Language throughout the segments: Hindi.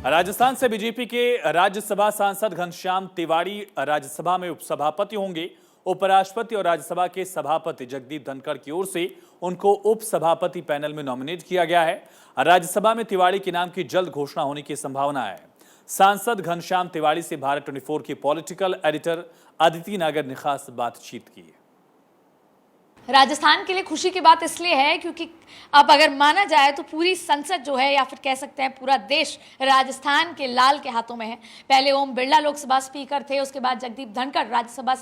राजस्थान से बीजेपी के राज्यसभा सांसद घनश्याम तिवारी राज्यसभा में उपसभापति होंगे। उपराष्ट्रपति और राज्यसभा के सभापति जगदीप धनखड़ की ओर से उनको उपसभापति पैनल में नॉमिनेट किया गया है। राज्यसभा में तिवारी के नाम की जल्द घोषणा होने की संभावना है। सांसद घनश्याम तिवारी से भारत 24 की पॉलिटिकल एडिटर अदिति नागर ने खास बातचीत की। राजस्थान के लिए खुशी की बात इसलिए है क्योंकि अब अगर माना जाए तो पूरी संसद जो है या फिर कह सकते हैं पूरा देश राजस्थान के लाल के हाथों में है। पहले ओम बिरला लोकसभा स्पीकर थे, उसके बाद जगदीप धनखड़ राज्यसभा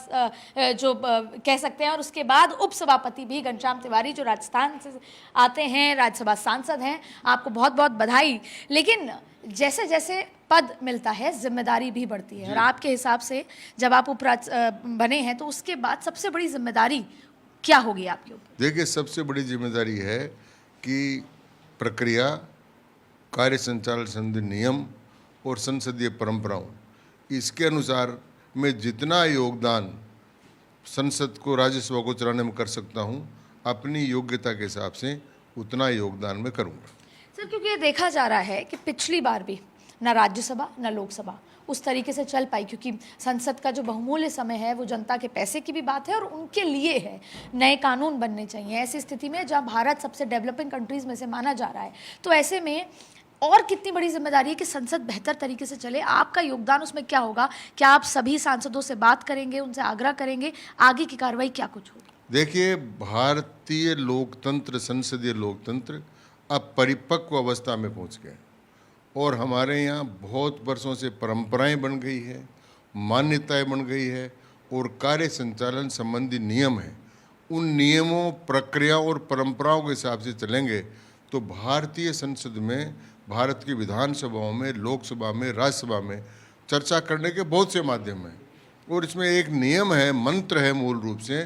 जो कह सकते हैं, और उसके बाद उपसभापति भी घनश्याम तिवारी जो राजस्थान से आते हैं, राज्यसभा सांसद हैं। आपको बहुत बहुत बधाई। लेकिन जैसे जैसे पद मिलता है जिम्मेदारी भी बढ़ती है, और आपके हिसाब से जब आप बने हैं तो उसके बाद सबसे बड़ी जिम्मेदारी क्या होगी आपके ऊपर? देखिए, सबसे बड़ी जिम्मेदारी है कि प्रक्रिया, कार्य संचालन संबंधी नियम और संसदीय परंपराओं, इसके अनुसार मैं जितना योगदान संसद को, राज्यसभा को चलाने में कर सकता हूं, अपनी योग्यता के हिसाब से उतना योगदान मैं करूंगा। सर, क्योंकि ये देखा जा रहा है कि पिछली बार भी ना राज्यसभा ना लोकसभा उस तरीके से चल पाई, क्योंकि संसद का जो बहुमूल्य समय है वो जनता के पैसे की भी बात है और उनके लिए है। नए कानून बनने चाहिए। ऐसी स्थिति में जहाँ भारत सबसे डेवलपिंग कंट्रीज में से माना जा रहा है, तो ऐसे में और कितनी बड़ी जिम्मेदारी है कि संसद बेहतर तरीके से चले। आपका योगदान उसमें क्या होगा? क्या आप सभी सांसदों से बात करेंगे, उनसे आग्रह करेंगे, आगे की कार्रवाई क्या कुछ होगी? देखिए, भारतीय लोकतंत्र, संसदीय लोकतंत्र अब परिपक्व अवस्था में पहुंच गए और हमारे यहाँ बहुत वर्षों से परंपराएं बन गई है, मान्यताएं बन गई है और कार्य संचालन संबंधी नियम हैं। उन नियमों, प्रक्रिया और परंपराओं के हिसाब से चलेंगे तो भारतीय संसद में, भारत की विधानसभाओं में, लोकसभा में, राज्यसभा में चर्चा करने के बहुत से माध्यम हैं। और इसमें एक नियम है, मंत्र है मूल रूप से,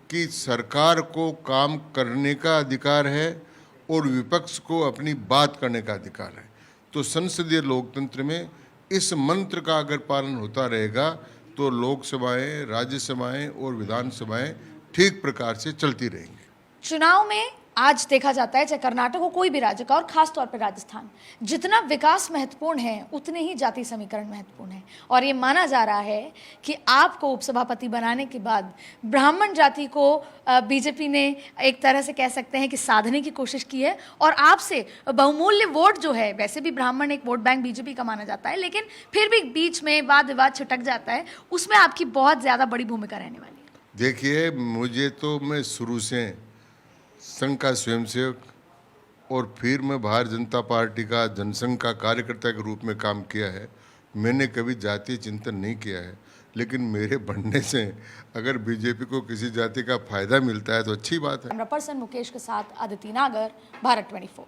कि सरकार को काम करने का अधिकार है और विपक्ष को अपनी बात करने का अधिकार है। तो संसदीय लोकतंत्र में इस मंत्र का अगर पालन होता रहेगा तो लोकसभाएं, राज्यसभाएं और विधानसभाएं ठीक प्रकार से चलती रहेंगी। चुनाव में आज देखा जाता है, चाहे कर्नाटक हो, कोई भी राज्य का, और खास तौर पर राजस्थान, जितना विकास महत्वपूर्ण है उतने ही जाति समीकरण महत्वपूर्ण है। और ये माना जा रहा है कि आपको उपसभापति बनाने के बाद ब्राह्मण जाति को बीजेपी ने एक तरह से कह सकते हैं कि साधने की कोशिश की है, और आपसे बहुमूल्य वोट जो है, वैसे भी ब्राह्मण एक वोट बैंक बीजेपी का माना जाता है, लेकिन फिर भी बीच में वाद विवाद छिटक जाता है, उसमें आपकी बहुत ज़्यादा बड़ी भूमिका रहने वाली है। देखिए, मुझे तो, मैं शुरू से संघ का स्वयंसेवक और फिर मैं भारतीय जनता पार्टी का जनसंघ का कार्यकर्ता के रूप में काम किया है। मैंने कभी जातीय चिंतन नहीं किया है, लेकिन मेरे बनने से अगर बीजेपी को किसी जाति का फायदा मिलता है तो अच्छी बात है। कैमरा पर्सन मुकेश के साथ अदिति नागर, भारत 24।